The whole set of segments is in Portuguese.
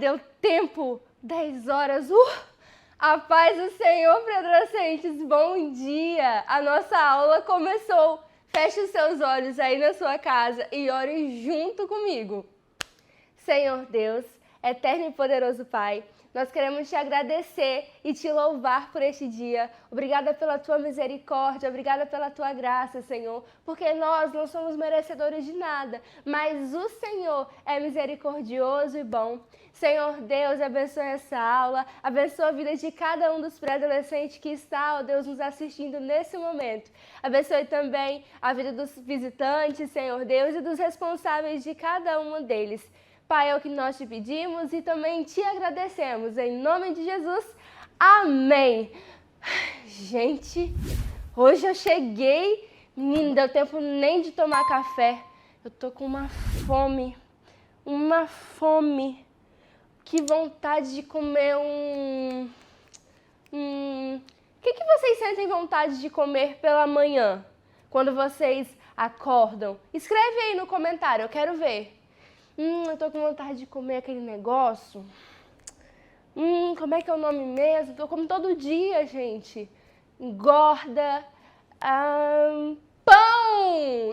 deu tempo, 10 horas, A paz do Senhor para adolescentes, bom dia! A nossa aula começou. Feche os seus olhos aí na sua casa e ore junto comigo. Senhor Deus, eterno e poderoso Pai, nós queremos te agradecer e te louvar por este dia. Obrigada pela tua misericórdia, obrigada pela tua graça, Senhor, porque nós não somos merecedores de nada, mas o Senhor é misericordioso e bom. Senhor Deus, abençoe essa aula, abençoe a vida de cada um dos pré-adolescentes que está, ó Deus, nos assistindo nesse momento. Abençoe também a vida dos visitantes, Senhor Deus, e dos responsáveis de cada um deles. Pai, é o que nós te pedimos e também te agradecemos. Em nome de Jesus, amém. Gente, hoje eu cheguei, não deu tempo nem de tomar café. Eu tô com uma fome. Que vontade de comer O que vocês sentem vontade de comer pela manhã, quando vocês acordam? Escreve aí no comentário, eu quero ver. Eu tô com vontade de comer aquele negócio. Como é que é o nome mesmo? Eu como todo dia, gente. Engorda. Pão!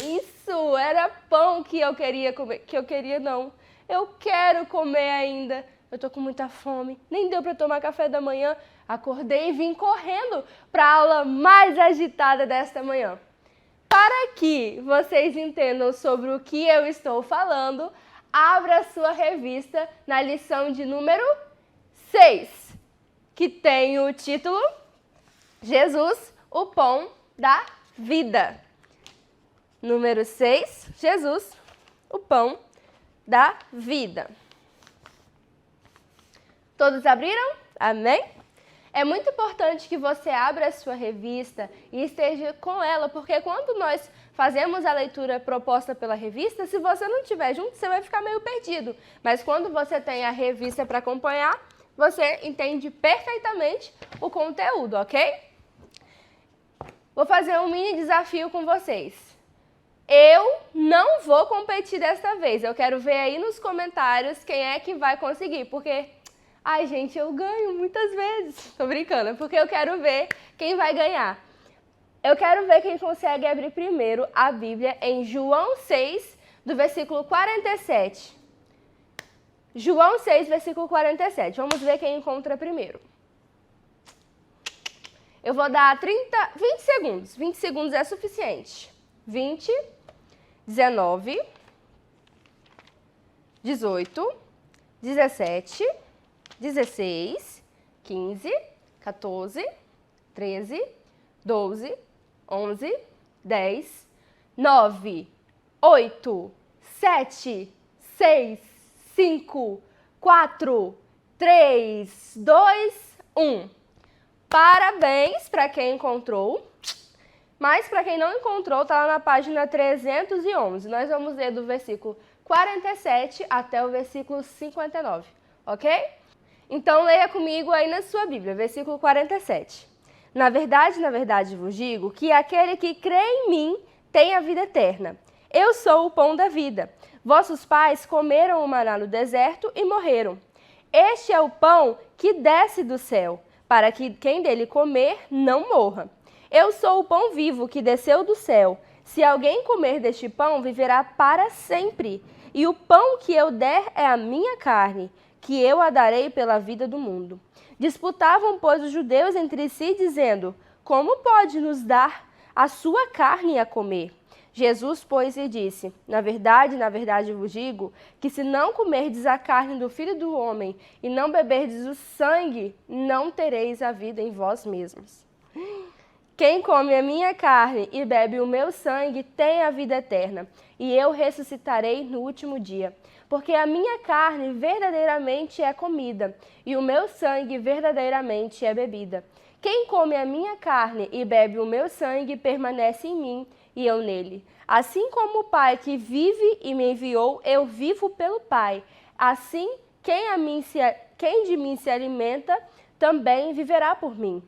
Isso, era pão que eu queria comer. Eu quero comer ainda. Eu tô com muita fome. Nem deu pra tomar café da manhã. Acordei e vim correndo para a aula mais agitada desta manhã. Para que vocês entendam sobre o que eu estou falando, abra sua revista na lição de número 6, que tem o título Jesus, o pão da vida. Número 6, Jesus, o pão da vida. Todos abriram? Amém? É muito importante que você abra a sua revista e esteja com ela, porque quando nós fazemos a leitura proposta pela revista, se você não estiver junto, você vai ficar meio perdido. Mas quando você tem a revista para acompanhar, você entende perfeitamente o conteúdo, ok? Vou fazer um mini desafio com vocês. Eu não vou competir desta vez. Eu quero ver aí nos comentários quem é que vai conseguir, porque... Ai, gente, eu ganho muitas vezes. Tô brincando, porque eu quero ver quem vai ganhar. Eu quero ver quem consegue abrir primeiro a Bíblia em João 6, do versículo 47. João 6, versículo 47. Vamos ver quem encontra primeiro. Eu vou dar 20 segundos. 20 segundos é suficiente. 20, 19, 18, 17... 16, 15, 14, 13, 12, 11, 10, 9, 8, 7, 6, 5, 4, 3, 2, 1. Parabéns para quem encontrou, mas para quem não encontrou, está lá na página 311. Nós vamos ler do versículo 47 até o versículo 59, ok? Então, leia comigo aí na sua Bíblia, versículo 47. Na verdade vos digo que aquele que crê em mim tem a vida eterna. Eu sou o pão da vida. Vossos pais comeram o maná no deserto e morreram. Este é o pão que desce do céu, para que quem dele comer não morra. Eu sou o pão vivo que desceu do céu. Se alguém comer deste pão, viverá para sempre. E o pão que eu der é a minha carne, que eu a darei pela vida do mundo. Disputavam, pois, os judeus entre si, dizendo, como pode nos dar a sua carne a comer? Jesus, pois, lhe disse, na verdade vos digo, que se não comerdes a carne do Filho do Homem e não beberdes o sangue, não tereis a vida em vós mesmos. Quem come a minha carne e bebe o meu sangue tem a vida eterna, e eu ressuscitarei no último dia. Porque a minha carne verdadeiramente é comida, e o meu sangue verdadeiramente é bebida. Quem come a minha carne e bebe o meu sangue permanece em mim, e eu nele. Assim como o Pai que vive e me enviou, eu vivo pelo Pai. Assim, quem de mim se alimenta, também viverá por mim.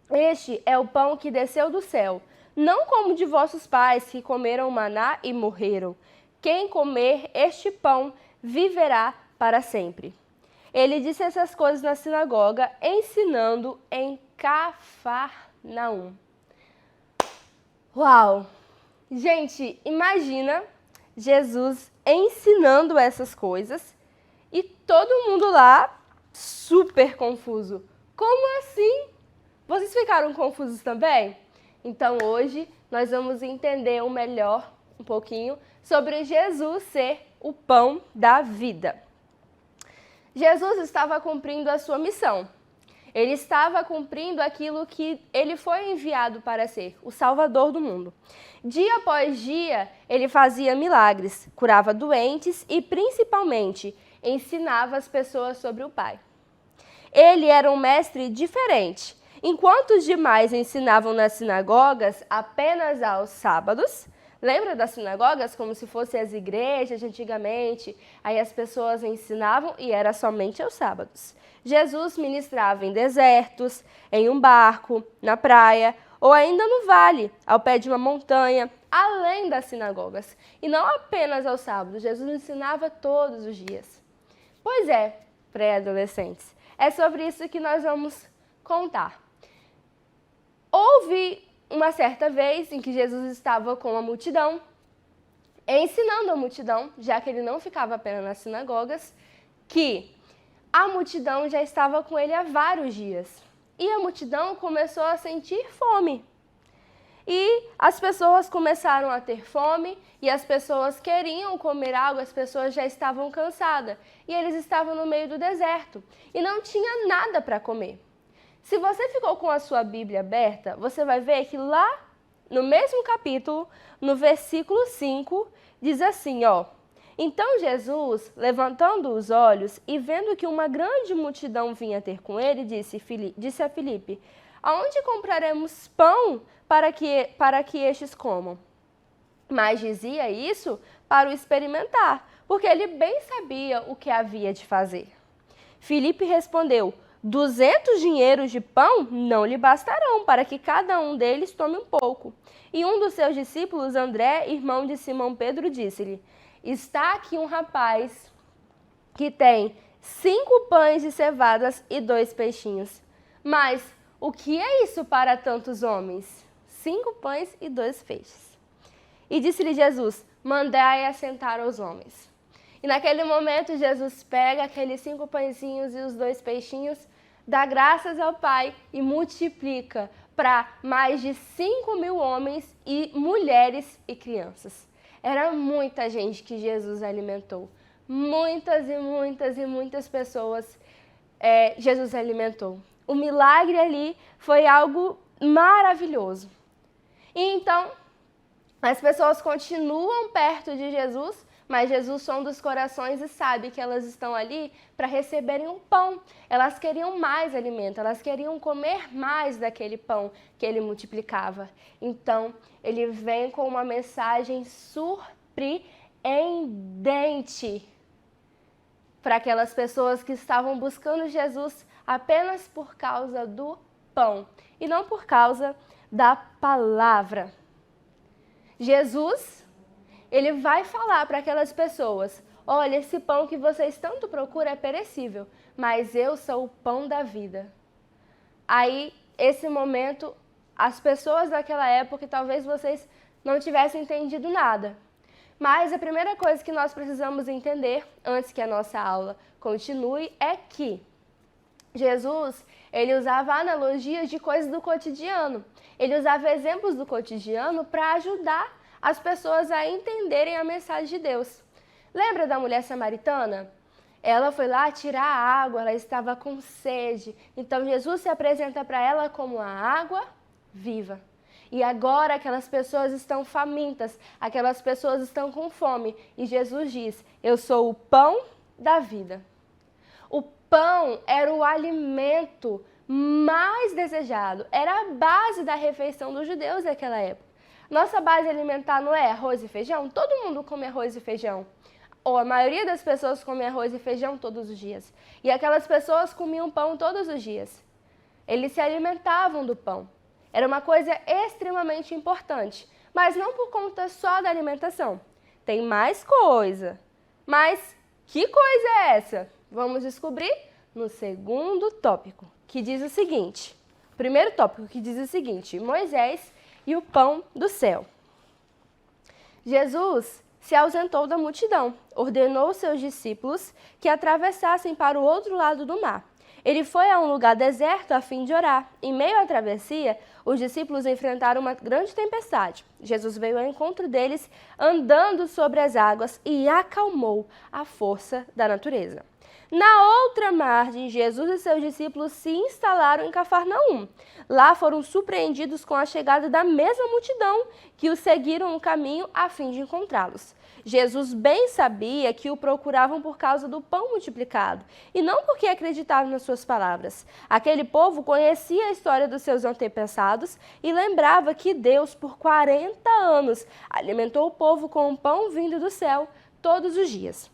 Este é o pão que desceu do céu, não como de vossos pais que comeram maná e morreram. Quem comer este pão viverá para sempre. ele disse essas coisas na sinagoga, ensinando em Cafarnaum. Uau! Gente, imagina Jesus ensinando essas coisas e todo mundo lá super confuso. Como assim? Vocês ficaram confusos também? Então hoje nós vamos entender um pouquinho sobre Jesus ser o pão da vida. Jesus estava cumprindo a sua missão. Ele estava cumprindo aquilo que ele foi enviado para ser, o Salvador do mundo. Dia após dia, ele fazia milagres, curava doentes e, principalmente, ensinava as pessoas sobre o Pai. Ele era um mestre diferente. Enquanto os demais ensinavam nas sinagogas apenas aos sábados, lembra das sinagogas como se fossem as igrejas de antigamente? Aí as pessoas ensinavam e era somente aos sábados. Jesus ministrava em desertos, em um barco, na praia ou ainda no vale, ao pé de uma montanha, além das sinagogas. E não apenas aos sábados, Jesus ensinava todos os dias. Pois é, pré-adolescentes, é sobre isso que nós vamos contar. Houve uma certa vez em que Jesus estava com a multidão, ensinando a multidão, já que ele não ficava apenas nas sinagogas, que a multidão já estava com ele há vários dias. E a multidão começou a sentir fome. E as pessoas começaram a ter fome e as pessoas queriam comer algo, as pessoas já estavam cansadas. E eles estavam no meio do deserto e não tinha nada para comer. Se você ficou com a sua Bíblia aberta, você vai ver que lá no mesmo capítulo, no versículo 5, diz assim, ó. Então Jesus, levantando os olhos e vendo que uma grande multidão vinha ter com ele, disse a Filipe, aonde compraremos pão para que estes comam? Mas dizia isso para o experimentar, porque ele bem sabia o que havia de fazer. Filipe respondeu, 200 dinheiros de pão não lhe bastarão para que cada um deles tome um pouco. E um dos seus discípulos, André, irmão de Simão Pedro, disse-lhe, está aqui um rapaz que tem 5 pães de cevadas e 2 peixinhos. Mas o que é isso para tantos homens? 5 pães e 2 peixes. E disse-lhe Jesus, mandai assentar os homens. E naquele momento Jesus pega aqueles 5 pãezinhos e os 2 peixinhos, dá graças ao Pai e multiplica para mais de 5.000 homens e mulheres e crianças. Era muita gente que Jesus alimentou. Muitas e muitas e muitas pessoas Jesus alimentou. O milagre ali foi algo maravilhoso. E então, as pessoas continuam perto de Jesus, mas Jesus sonda os corações e sabe que elas estão ali para receberem um pão. Elas queriam mais alimento, elas queriam comer mais daquele pão que ele multiplicava. Então, ele vem com uma mensagem surpreendente para aquelas pessoas que estavam buscando Jesus apenas por causa do pão e não por causa da palavra. Jesus, ele vai falar para aquelas pessoas, olha, esse pão que vocês tanto procuram é perecível, mas eu sou o pão da vida. Aí, esse momento, as pessoas daquela época, talvez vocês não tivessem entendido nada. Mas a primeira coisa que nós precisamos entender, antes que a nossa aula continue, é que Jesus, ele usava analogias de coisas do cotidiano. Ele usava exemplos do cotidiano para ajudar as pessoas a entenderem a mensagem de Deus. Lembra da mulher samaritana? Ela foi lá tirar a água, ela estava com sede. Então Jesus se apresenta para ela como a água viva. E agora aquelas pessoas estão famintas, aquelas pessoas estão com fome. E Jesus diz, eu sou o pão da vida. O pão era o alimento mais desejado, era a base da refeição dos judeus naquela época. Nossa base alimentar não é arroz e feijão? Todo mundo come arroz e feijão. Ou a maioria das pessoas come arroz e feijão todos os dias. E aquelas pessoas comiam pão todos os dias. Eles se alimentavam do pão. Era uma coisa extremamente importante. Mas não por conta só da alimentação. Tem mais coisa. Mas que coisa é essa? Vamos descobrir no segundo tópico, que diz o seguinte. Primeiro tópico, que diz o seguinte: Moisés e o pão do céu. Jesus se ausentou da multidão, ordenou aos seus discípulos que atravessassem para o outro lado do mar. Ele foi a um lugar deserto a fim de orar. Em meio à travessia, os discípulos enfrentaram uma grande tempestade. Jesus veio ao encontro deles andando sobre as águas e acalmou a força da natureza. Na outra margem, Jesus e seus discípulos se instalaram em Cafarnaum. Lá foram surpreendidos com a chegada da mesma multidão que os seguiram no caminho a fim de encontrá-los. Jesus bem sabia que o procuravam por causa do pão multiplicado e não porque acreditavam nas suas palavras. Aquele povo conhecia a história dos seus antepassados e lembrava que Deus, por 40 anos, alimentou o povo com o pão vindo do céu todos os dias.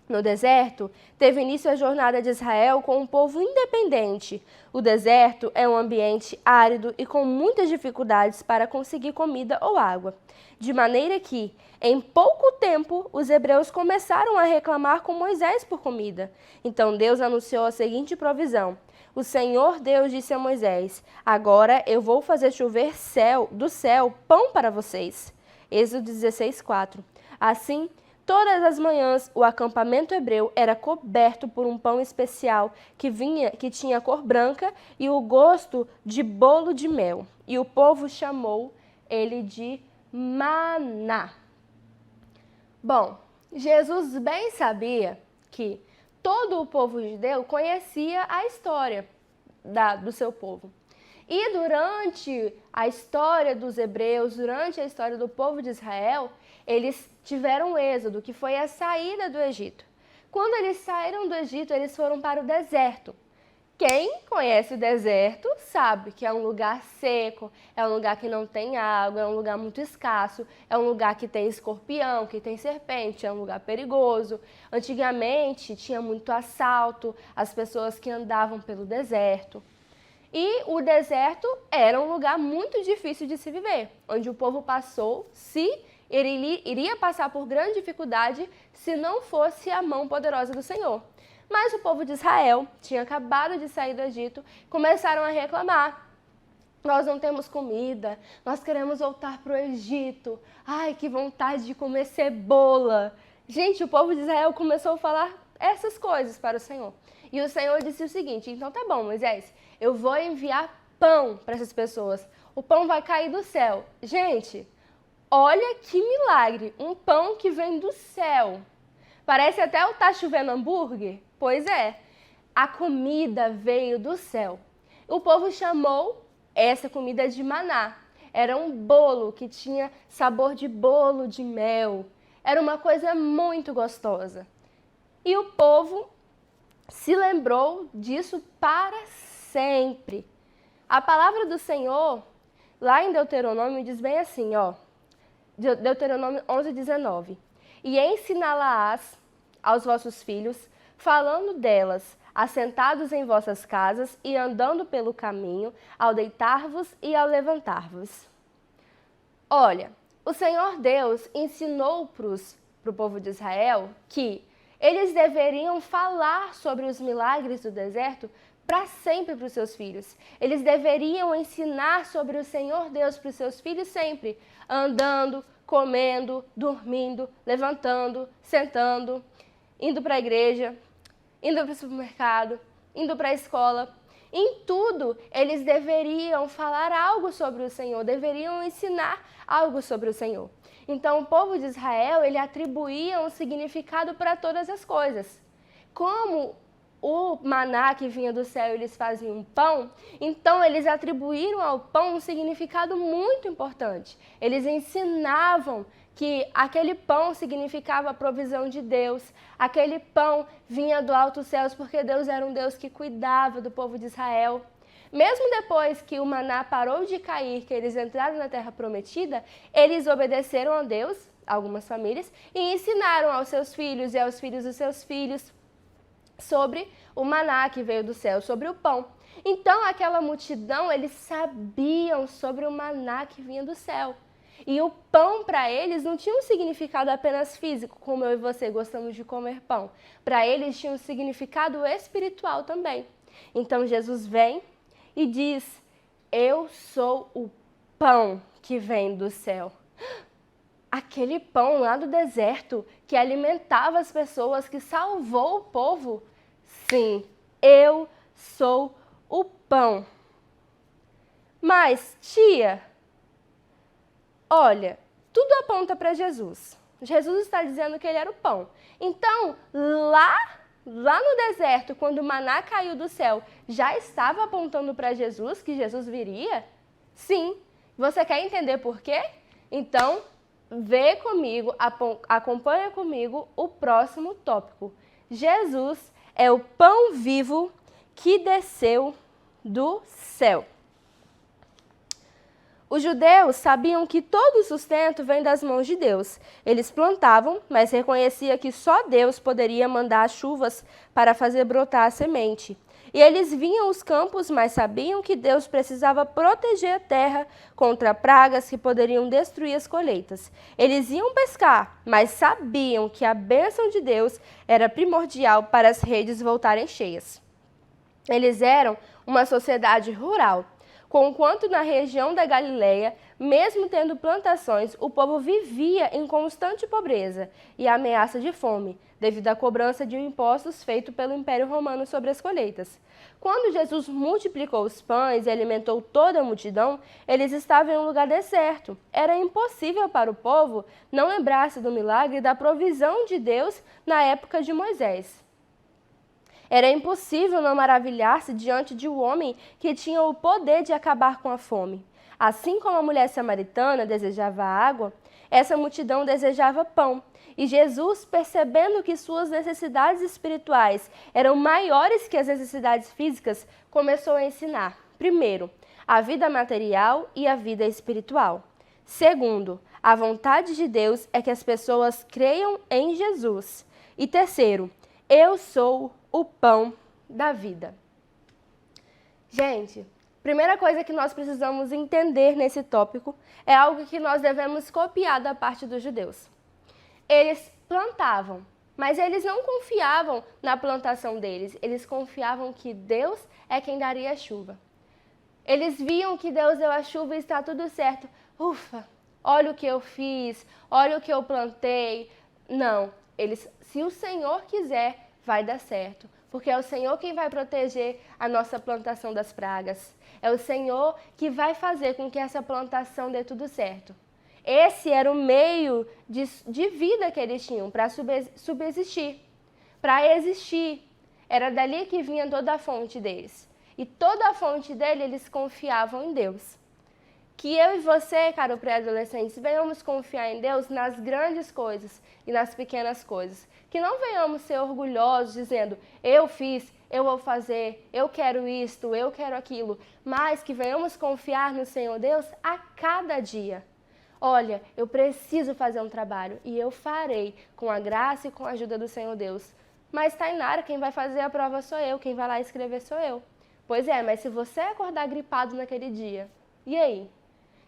No deserto, teve início a jornada de Israel com um povo independente. O deserto é um ambiente árido e com muitas dificuldades para conseguir comida ou água. De maneira que, em pouco tempo, os hebreus começaram a reclamar com Moisés por comida. Então Deus anunciou a seguinte provisão: O Senhor Deus disse a Moisés: Agora eu vou fazer chover do céu pão para vocês. Êxodo 16:4. Assim, todas as manhãs, o acampamento hebreu era coberto por um pão especial que tinha cor branca e o gosto de bolo de mel. E o povo chamou ele de maná. Bom, Jesus bem sabia que todo o povo judeu conhecia a história do seu povo. E durante a história dos hebreus, durante a história do povo de Israel, eles tiveram o êxodo, que foi a saída do Egito. Quando eles saíram do Egito, eles foram para o deserto. Quem conhece o deserto sabe que é um lugar seco, é um lugar que não tem água, é um lugar muito escasso, é um lugar que tem escorpião, que tem serpente, é um lugar perigoso. Antigamente tinha muito assalto, as pessoas que andavam pelo deserto. E o deserto era um lugar muito difícil de se viver, onde o povo passou, ele iria passar por grande dificuldade se não fosse a mão poderosa do Senhor. Mas o povo de Israel tinha acabado de sair do Egito, começaram a reclamar. Nós não temos comida, nós queremos voltar para o Egito. Ai, que vontade de comer cebola. Gente, o povo de Israel começou a falar essas coisas para o Senhor. E o Senhor disse o seguinte: então tá bom, Moisés, eu vou enviar pão para essas pessoas. O pão vai cair do céu. Gente, olha que milagre, um pão que vem do céu. Parece até o tá chovendo hambúrguer? Pois é, a comida veio do céu. O povo chamou essa comida de maná. Era um bolo que tinha sabor de bolo de mel. Era uma coisa muito gostosa. E o povo se lembrou disso para sempre. A palavra do Senhor, lá em Deuteronômio, diz bem assim, ó. Deuteronômio 11:19. E ensiná-la-ás aos vossos filhos, falando delas, assentados em vossas casas e andando pelo caminho, ao deitar-vos e ao levantar-vos. Olha, o Senhor Deus ensinou para o povo de Israel que eles deveriam falar sobre os milagres do deserto para sempre para os seus filhos. Eles deveriam ensinar sobre o Senhor Deus para os seus filhos sempre, andando, comendo, dormindo, levantando, sentando, indo para a igreja, indo para o supermercado, indo para a escola. Em tudo, eles deveriam falar algo sobre o Senhor, deveriam ensinar algo sobre o Senhor. Então, o povo de Israel, ele atribuía um significado para todas as coisas. Como o maná que vinha do céu, eles faziam pão, então eles atribuíram ao pão um significado muito importante. Eles ensinavam que aquele pão significava a provisão de Deus, aquele pão vinha do alto céus porque Deus era um Deus que cuidava do povo de Israel. Mesmo depois que o maná parou de cair, que eles entraram na terra prometida, eles obedeceram a Deus, algumas famílias, e ensinaram aos seus filhos e aos filhos dos seus filhos sobre o maná que veio do céu, sobre o pão. Então, aquela multidão, eles sabiam sobre o maná que vinha do céu. E o pão para eles não tinha um significado apenas físico, como eu e você gostamos de comer pão. Para eles tinha um significado espiritual também. Então Jesus vem e diz: eu sou o pão que vem do céu. Aquele pão lá do deserto que alimentava as pessoas, que salvou o povo. Sim, eu sou o pão. Mas, tia, olha, tudo aponta para Jesus. Jesus está dizendo que ele era o pão. Então, lá no deserto, quando o maná caiu do céu, já estava apontando para Jesus, que Jesus viria? Sim. Você quer entender por quê? Então, vê comigo, acompanha comigo o próximo tópico. Jesus é o pão vivo que desceu do céu. Os judeus sabiam que todo o sustento vem das mãos de Deus. Eles plantavam, mas reconheciam que só Deus poderia mandar chuvas para fazer brotar a semente. E eles vinham os campos, mas sabiam que Deus precisava proteger a terra contra pragas que poderiam destruir as colheitas. Eles iam pescar, mas sabiam que a bênção de Deus era primordial para as redes voltarem cheias. Eles eram uma sociedade rural. Conquanto na região da Galileia, mesmo tendo plantações, o povo vivia em constante pobreza e ameaça de fome, devido à cobrança de impostos feito pelo Império Romano sobre as colheitas. Quando Jesus multiplicou os pães e alimentou toda a multidão, eles estavam em um lugar deserto. Era impossível para o povo não lembrar-se do milagre da provisão de Deus na época de Moisés. Era impossível não maravilhar-se diante de um homem que tinha o poder de acabar com a fome. Assim como a mulher samaritana desejava água, essa multidão desejava pão. E Jesus, percebendo que suas necessidades espirituais eram maiores que as necessidades físicas, começou a ensinar, primeiro, a vida material e a vida espiritual. Segundo, a vontade de Deus é que as pessoas creiam em Jesus. E terceiro, eu sou o pão da vida. Gente, primeira coisa que nós precisamos entender nesse tópico é algo que nós devemos copiar da parte dos judeus. Eles plantavam, mas eles não confiavam na plantação deles, eles confiavam que Deus é quem daria a chuva. Eles viam que Deus deu a chuva e está tudo certo. Ufa, olha o que eu fiz, olha o que eu plantei. Não, se o Senhor quiser, vai dar certo, porque é o Senhor quem vai proteger a nossa plantação das pragas. É o Senhor que vai fazer com que essa plantação dê tudo certo. Esse era o meio de vida que eles tinham para subsistir, para existir. Era dali que vinha toda a fonte deles. E toda a fonte dele, eles confiavam em Deus. Que eu e você, caro pré-adolescentes, venhamos confiar em Deus nas grandes coisas e nas pequenas coisas. Que não venhamos ser orgulhosos dizendo, eu fiz, eu vou fazer, eu quero isto, eu quero aquilo. Mas que venhamos confiar no Senhor Deus a cada dia. Olha, eu preciso fazer um trabalho e eu farei com a graça e com a ajuda do Senhor Deus. Mas, Tainara, quem vai fazer a prova sou eu, quem vai lá escrever sou eu. Pois é, mas se você acordar gripado naquele dia, e aí?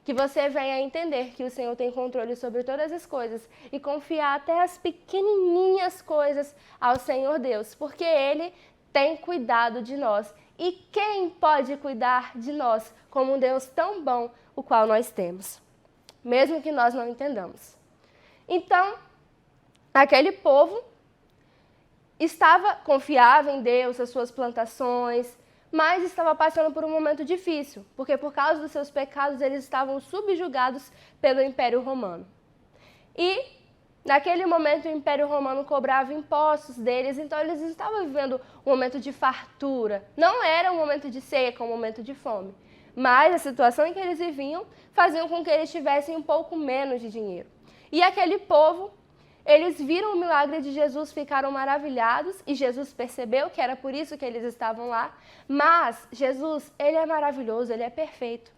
Que você venha entender que o Senhor tem controle sobre todas as coisas e confiar até as pequenininhas coisas ao Senhor Deus, porque Ele tem cuidado de nós. E quem pode cuidar de nós como um Deus tão bom, o qual nós temos, mesmo que nós não entendamos? Então, aquele povo confiava em Deus, as suas plantações, mas estava passando por um momento difícil, porque por causa dos seus pecados eles estavam subjugados pelo Império Romano. E naquele momento o Império Romano cobrava impostos deles, então eles estavam vivendo um momento de fartura. Não era um momento de seca, um momento de fome, mas a situação em que eles viviam faziam com que eles tivessem um pouco menos de dinheiro. E aquele povo, eles viram o milagre de Jesus, ficaram maravilhados e Jesus percebeu que era por isso que eles estavam lá. Mas Jesus, Ele é maravilhoso, Ele é perfeito.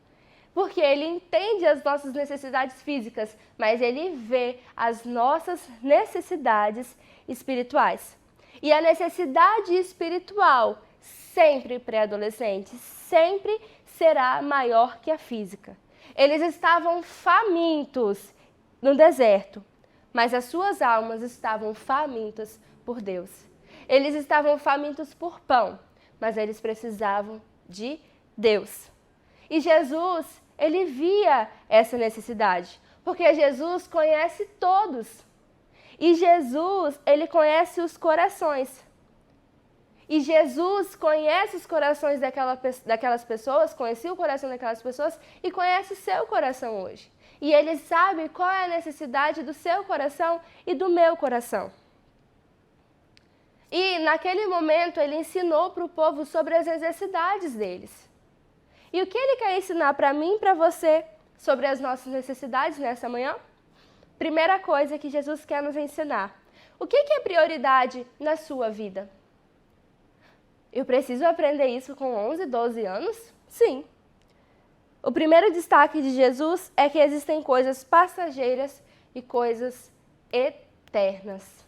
Porque Ele entende as nossas necessidades físicas, mas Ele vê as nossas necessidades espirituais. E a necessidade espiritual, sempre pré-adolescente, sempre será maior que a física. Eles estavam famintos no deserto, mas as suas almas estavam famintas por Deus. Eles estavam famintos por pão, mas eles precisavam de Deus. E Jesus, ele via essa necessidade, porque Jesus conhece todos. E Jesus, ele conhece os corações. E Jesus conhece os corações daquelas pessoas, conhecia o coração daquelas pessoas e conhece o seu coração hoje. E ele sabe qual é a necessidade do seu coração e do meu coração. E naquele momento ele ensinou para o povo sobre as necessidades deles. E o que ele quer ensinar para mim e para você sobre as nossas necessidades nessa manhã? Primeira coisa que Jesus quer nos ensinar. O que é prioridade na sua vida? Eu preciso aprender isso com 11, 12 anos? Sim. O primeiro destaque de Jesus é que existem coisas passageiras e coisas eternas.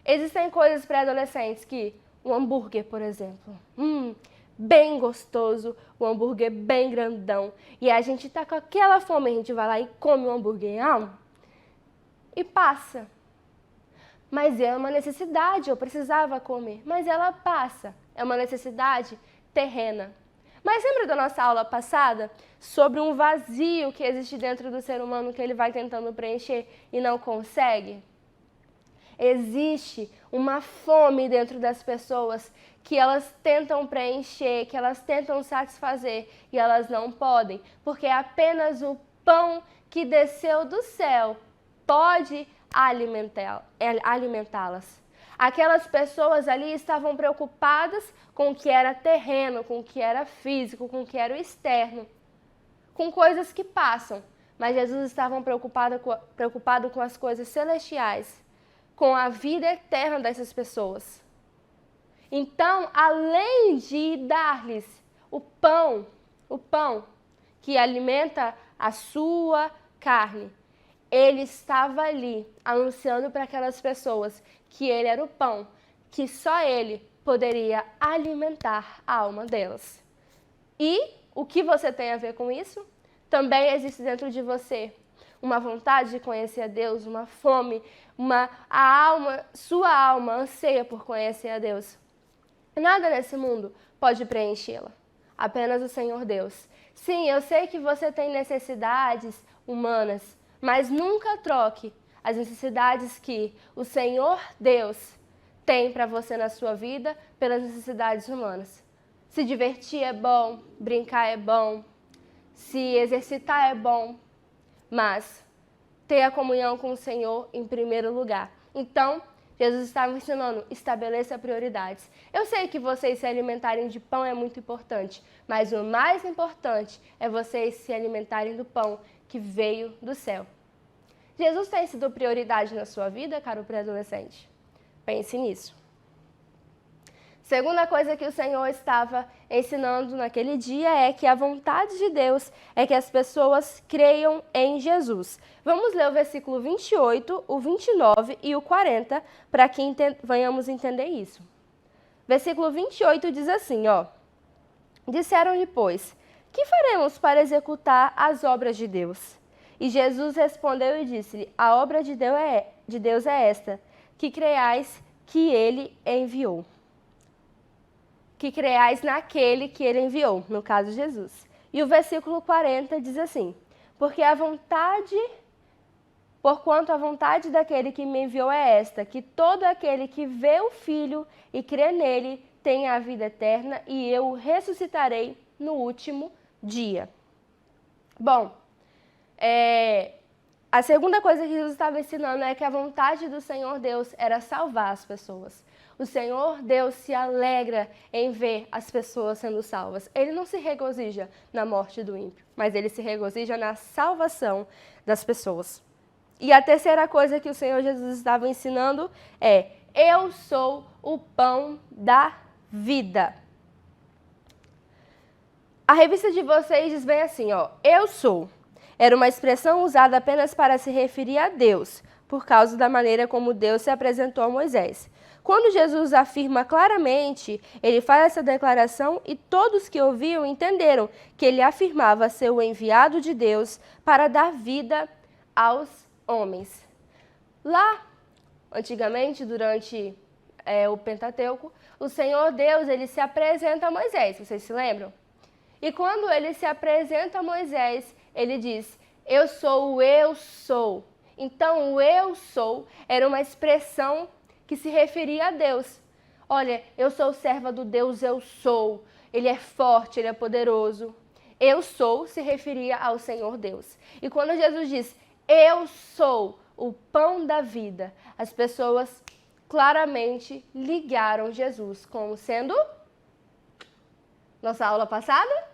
Existem coisas para adolescentes que, um hambúrguer, por exemplo, bem gostoso, um hambúrguer bem grandão, e a gente tá com aquela fome, a gente vai lá e come um hambúrguer e passa. Mas é uma necessidade, eu precisava comer, mas ela passa. É uma necessidade terrena. Mas lembra da nossa aula passada sobre um vazio que existe dentro do ser humano que ele vai tentando preencher e não consegue? Existe uma fome dentro das pessoas que elas tentam preencher, que elas tentam satisfazer e elas não podem, porque apenas o pão que desceu do céu pode alimentá-las. Aquelas pessoas ali estavam preocupadas com o que era terreno, com o que era físico, com o que era o externo, com coisas que passam. Mas Jesus estava preocupado com as coisas celestiais, com a vida eterna dessas pessoas. Então, além de dar-lhes o pão que alimenta a sua carne, ele estava ali anunciando para aquelas pessoas que ele era o pão, que só ele poderia alimentar a alma delas. E o que você tem a ver com isso? Também existe dentro de você uma vontade de conhecer a Deus, uma fome, sua alma anseia por conhecer a Deus. Nada nesse mundo pode preenchê-la, apenas o Senhor Deus. Sim, eu sei que você tem necessidades humanas, mas nunca troque as necessidades que o Senhor Deus tem para você na sua vida pelas necessidades humanas. Se divertir é bom, brincar é bom, se exercitar é bom, mas ter a comunhão com o Senhor em primeiro lugar. Então, Jesus estava ensinando, estabeleça prioridades. Eu sei que vocês se alimentarem de pão é muito importante, mas o mais importante é vocês se alimentarem do pão que veio do céu. Jesus tem sido prioridade na sua vida, caro pré-adolescente? Pense nisso. Segunda coisa que o Senhor estava ensinando naquele dia é que a vontade de Deus é que as pessoas creiam em Jesus. Vamos ler o versículo 28, o 29 e o 40 para que venhamos entender isso. Versículo 28 diz assim, Disseram-lhe, pois, que faremos para executar as obras de Deus? E Jesus respondeu e disse-lhe, a obra de Deus é esta, que creiais que ele enviou. Que creiais naquele que ele enviou, no caso Jesus. E o versículo 40 diz assim, porquanto a vontade daquele que me enviou é esta, que todo aquele que vê o Filho e crê nele tenha a vida eterna e eu o ressuscitarei no último dia. Bom, a segunda coisa que Jesus estava ensinando é que a vontade do Senhor Deus era salvar as pessoas. O Senhor Deus se alegra em ver as pessoas sendo salvas. Ele não se regozija na morte do ímpio, mas ele se regozija na salvação das pessoas. E a terceira coisa que o Senhor Jesus estava ensinando é, eu sou o pão da vida. A revista de vocês diz bem assim, eu sou. Era uma expressão usada apenas para se referir a Deus, por causa da maneira como Deus se apresentou a Moisés. quando Jesus afirma claramente, ele faz essa declaração e todos que ouviam entenderam que ele afirmava ser o enviado de Deus para dar vida aos homens. Lá, antigamente, durante o Pentateuco, o Senhor Deus ele se apresenta a Moisés, vocês se lembram? E quando ele se apresenta a Moisés, ele diz, eu sou o eu sou. Então, o eu sou era uma expressão que se referia a Deus. Olha, eu sou serva do Deus eu sou. Ele é forte, ele é poderoso. Eu sou se referia ao Senhor Deus. E quando Jesus diz, eu sou o pão da vida, as pessoas claramente ligaram Jesus como sendo, nossa aula passada,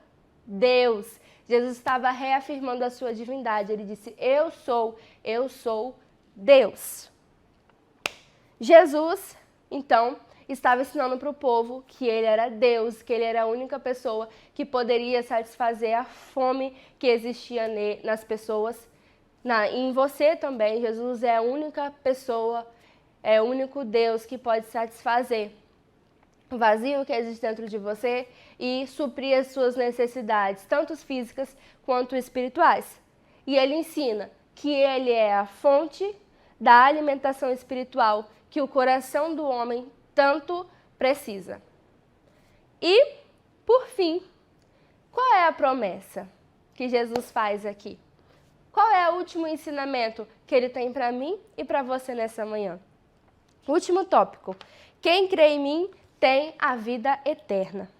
Deus. Jesus estava reafirmando a sua divindade. Ele disse, eu sou Deus. Jesus, então, estava ensinando para o povo que ele era Deus, que ele era a única pessoa que poderia satisfazer a fome que existia nas pessoas. Em você também, Jesus é a única pessoa, é o único Deus que pode satisfazer o vazio que existe dentro de você e suprir as suas necessidades, tanto físicas quanto espirituais. E ele ensina que ele é a fonte da alimentação espiritual que o coração do homem tanto precisa. E, por fim, qual é a promessa que Jesus faz aqui? Qual é o último ensinamento que ele tem para mim e para você nessa manhã? Último tópico. Quem crê em mim tem a vida eterna.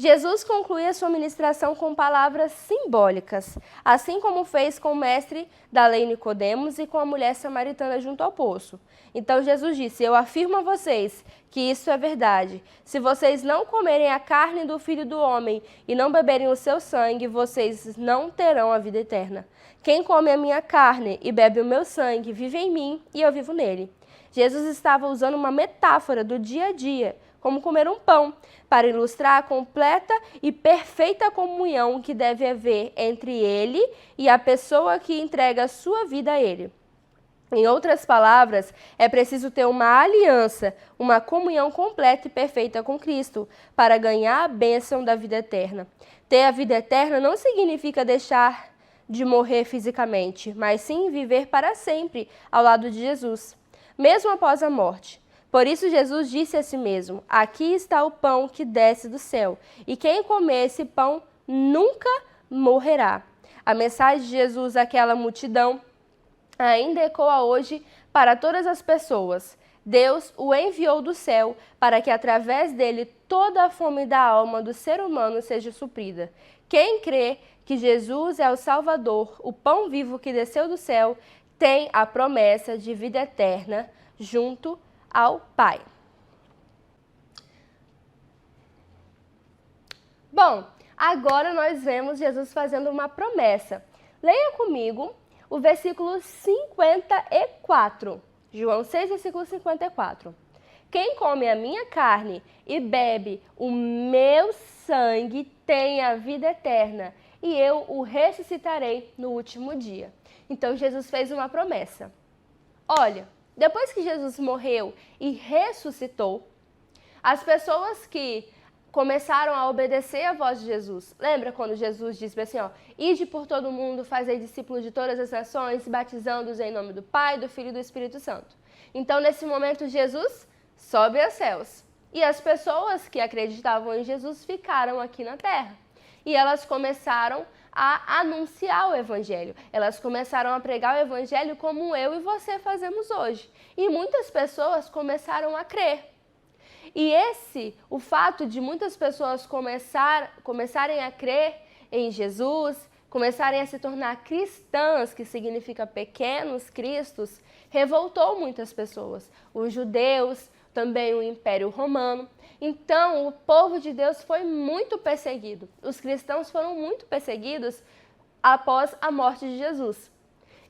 Jesus conclui a sua ministração com palavras simbólicas, assim como fez com o mestre da lei Nicodemos e com a mulher samaritana junto ao poço. Então Jesus disse, eu afirmo a vocês que isso é verdade. Se vocês não comerem a carne do Filho do Homem e não beberem o seu sangue, vocês não terão a vida eterna. Quem come a minha carne e bebe o meu sangue, vive em mim e eu vivo nele. Jesus estava usando uma metáfora do dia a dia, como comer um pão, para ilustrar a completa e perfeita comunhão que deve haver entre ele e a pessoa que entrega a sua vida a ele. Em outras palavras, é preciso ter uma aliança, uma comunhão completa e perfeita com Cristo, para ganhar a bênção da vida eterna. Ter a vida eterna não significa deixar de morrer fisicamente, mas sim viver para sempre ao lado de Jesus, mesmo após a morte. Por isso Jesus disse a si mesmo, aqui está o pão que desce do céu, e quem comer esse pão nunca morrerá. A mensagem de Jesus àquela multidão ainda ecoa hoje para todas as pessoas. Deus o enviou do céu para que através dele toda a fome da alma do ser humano seja suprida. Quem crê que Jesus é o Salvador, o pão vivo que desceu do céu, tem a promessa de vida eterna junto ao Pai. Bom, agora nós vemos Jesus fazendo uma promessa. Leia comigo o versículo 54. João 6, versículo 54. Quem come a minha carne e bebe o meu sangue tem a vida eterna, e eu o ressuscitarei no último dia. Então Jesus fez uma promessa. Olha, depois que Jesus morreu e ressuscitou, as pessoas que começaram a obedecer a voz de Jesus. Lembra quando Jesus disse assim, ó, ide por todo mundo, fazei discípulos de todas as nações, batizando-os em nome do Pai, do Filho e do Espírito Santo. Então, nesse momento, Jesus sobe aos céus. E as pessoas que acreditavam em Jesus ficaram aqui na terra. E elas começaram a anunciar o Evangelho. Elas começaram a pregar o Evangelho como eu e você fazemos hoje. E muitas pessoas começaram a crer. E o fato de muitas pessoas começarem a crer em Jesus, começarem a se tornar cristãs, que significa pequenos cristos, revoltou muitas pessoas. Os judeus, também o Império Romano. Então, o povo de Deus foi muito perseguido. Os cristãos foram muito perseguidos após a morte de Jesus.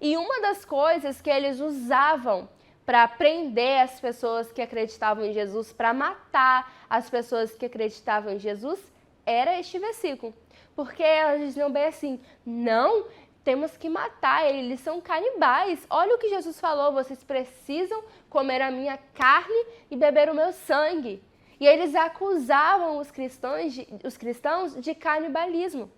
E uma das coisas que eles usavam para prender as pessoas que acreditavam em Jesus, para matar as pessoas que acreditavam em Jesus, era este versículo. Porque elas diziam bem assim, não, temos que matar eles são canibais. Olha o que Jesus falou, vocês precisam comer a minha carne e beber o meu sangue. E eles acusavam os cristãos de canibalismo.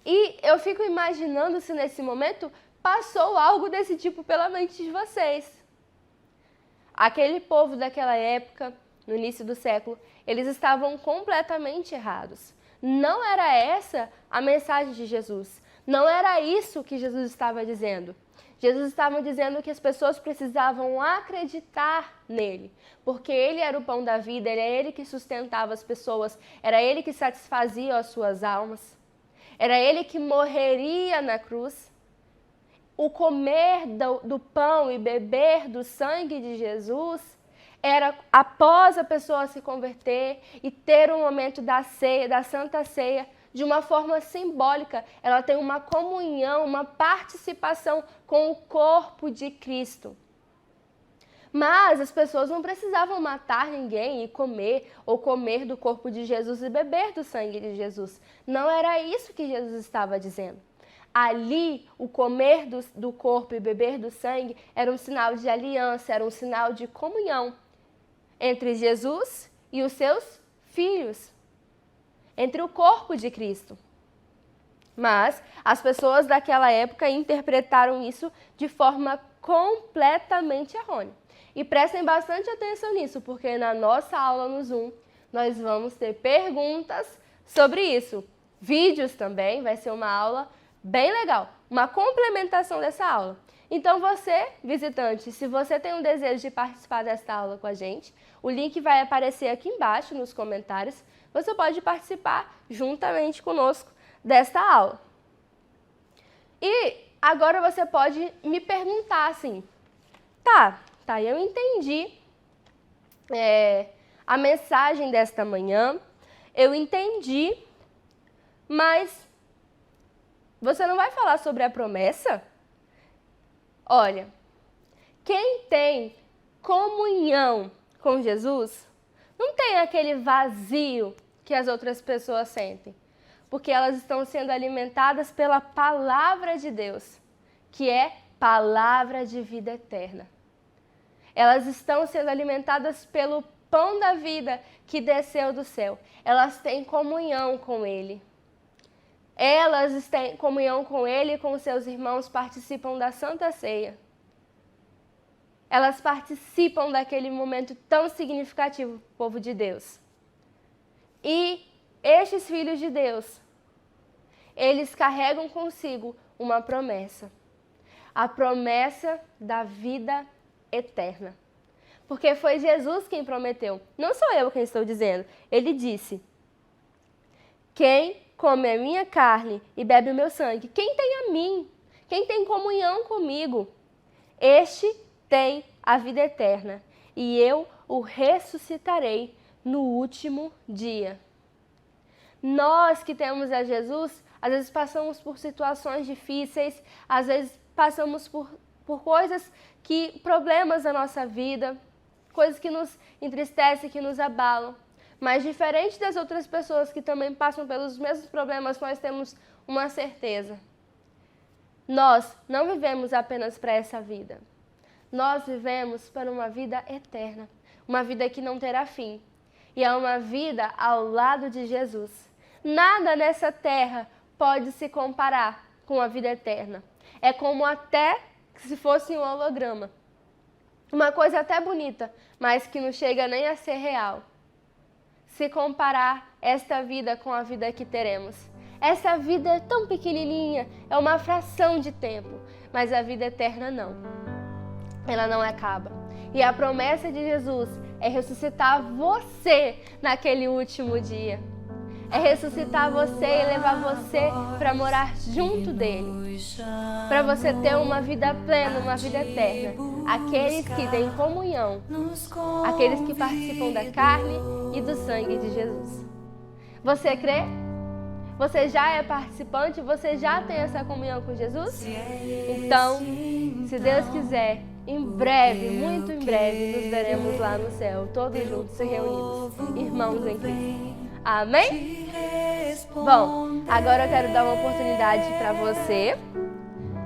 E eu fico imaginando se nesse momento passou algo desse tipo pela mente de vocês. Aquele povo daquela época, no início do século, eles estavam completamente errados. Não era essa a mensagem de Jesus. Não era isso que Jesus estava dizendo. Jesus estava dizendo que as pessoas precisavam acreditar nele, porque ele era o pão da vida, era ele que sustentava as pessoas, era ele que satisfazia as suas almas, era ele que morreria na cruz. O comer do pão e beber do sangue de Jesus era após a pessoa se converter e ter um momento da ceia, da Santa Ceia, de uma forma simbólica. Ela tem uma comunhão, uma participação com o corpo de Cristo. Mas as pessoas não precisavam matar ninguém e comer, ou comer do corpo de Jesus e beber do sangue de Jesus. Não era isso que Jesus estava dizendo. Ali, o comer do corpo e beber do sangue era um sinal de aliança, era um sinal de comunhão entre Jesus e os seus filhos, entre o corpo de Cristo. Mas as pessoas daquela época interpretaram isso de forma completamente errônea. E prestem bastante atenção nisso, porque na nossa aula no Zoom nós vamos ter perguntas sobre isso. Vídeos também, vai ser uma aula bem legal, uma complementação dessa aula. Então você, visitante, se você tem um desejo de participar desta aula com a gente, o link vai aparecer aqui embaixo nos comentários. Você pode participar juntamente conosco desta aula. E agora você pode me perguntar assim, tá, eu entendi a mensagem desta manhã, eu entendi, mas você não vai falar sobre a promessa? Olha, quem tem comunhão com Jesus não tem aquele vazio que as outras pessoas sentem, porque elas estão sendo alimentadas pela palavra de Deus, que é palavra de vida eterna. Elas estão sendo alimentadas pelo pão da vida que desceu do céu. Elas têm comunhão com Ele. Elas têm comunhão com Ele e com seus irmãos, participam da Santa Ceia. Elas participam daquele momento tão significativo, povo de Deus. E estes filhos de Deus, eles carregam consigo uma promessa. A promessa da vida eterna. Porque foi Jesus quem prometeu. Não sou eu quem estou dizendo. Ele disse, quem come a minha carne e bebe o meu sangue, quem tem a mim, quem tem comunhão comigo, este tem a vida eterna, e eu o ressuscitarei no último dia. Nós que temos a Jesus, às vezes passamos por situações difíceis, às vezes passamos por coisas problemas da nossa vida, coisas que nos entristecem, que nos abalam. Mas diferente das outras pessoas que também passam pelos mesmos problemas, nós temos uma certeza. Nós não vivemos apenas para essa vida. Nós vivemos para uma vida eterna, uma vida que não terá fim. E é uma vida ao lado de Jesus. Nada nessa terra pode se comparar com a vida eterna. É como até se fosse um holograma. Uma coisa até bonita, mas que não chega nem a ser real. Se comparar esta vida com a vida que teremos. Essa vida é tão pequenininha, é uma fração de tempo, mas a vida eterna não. Ela não acaba. E a promessa de Jesus é ressuscitar você naquele último dia. É ressuscitar você e levar você para morar junto dele. Para você ter uma vida plena, uma vida eterna. Aqueles que têm comunhão, aqueles que participam da carne e do sangue de Jesus. Você crê? Você já é participante? Você já tem essa comunhão com Jesus? Então, se Deus quiser, em breve, muito em breve, nos veremos lá no céu, todos juntos e reunidos, irmãos em Cristo. Amém? Bom, Agora eu quero dar uma oportunidade para você,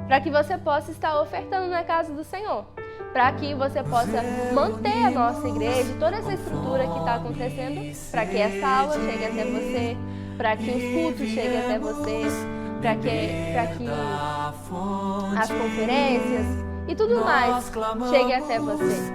para que você possa estar ofertando na casa do Senhor, para que você possa manter a nossa igreja, toda essa estrutura que está acontecendo, para que essa aula chegue até você, para que os cultos cheguem até você, para que as conferências e tudo mais chegue até você.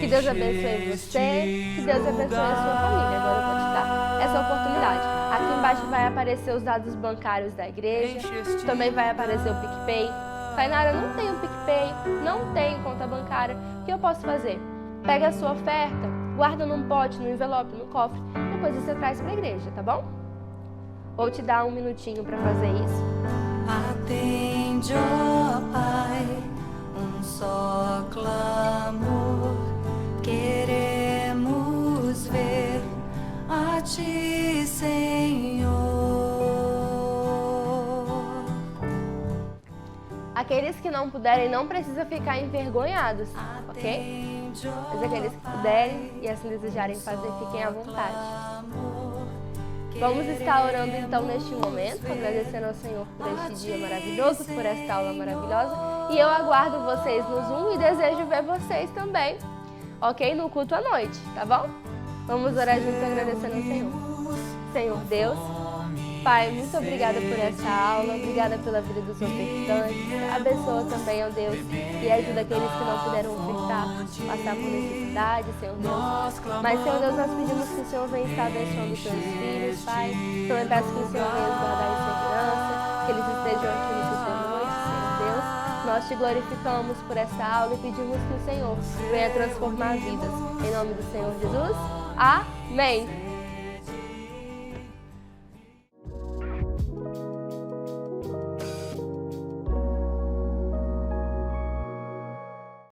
Que Deus abençoe você, que Deus abençoe a sua família. Agora eu vou te dar essa oportunidade. Aqui embaixo vai aparecer os dados bancários da igreja, também vai aparecer o PicPay. Tainara, não tenho PicPay, não tenho conta bancária, o que eu posso fazer? Pega a sua oferta, guarda num pote, no envelope, no cofre, depois você traz para a igreja, tá bom? Vou te dar um minutinho para fazer isso. Atende, ó Pai, um só clamor, queremos ver a Ti, Senhor. Aqueles que não puderem não precisam ficar envergonhados, ok? Mas aqueles que puderem e assim desejarem fazer, fiquem à vontade. Vamos estar orando então neste momento, agradecendo ao Senhor por este dia maravilhoso, por esta aula maravilhosa. E eu aguardo vocês no Zoom e desejo ver vocês também, ok? No culto à noite, tá bom? Vamos orar juntos agradecendo ao Senhor. Senhor Deus, Pai, muito obrigada por essa aula, obrigada pela vida dos ofertantes. Abençoa também, ó Deus, e ajuda aqueles que não puderam ofertar, passar por necessidade, Senhor Deus. Mas, Senhor Deus, nós pedimos que o Senhor venha estar abençoando os seus filhos, Pai. Também peço que o Senhor venha os guardar em segurança, que eles estejam aqui no culto à noite, Senhor Deus. Nós te glorificamos por essa aula e pedimos que o Senhor venha transformar vidas. Em nome do Senhor Jesus, amém.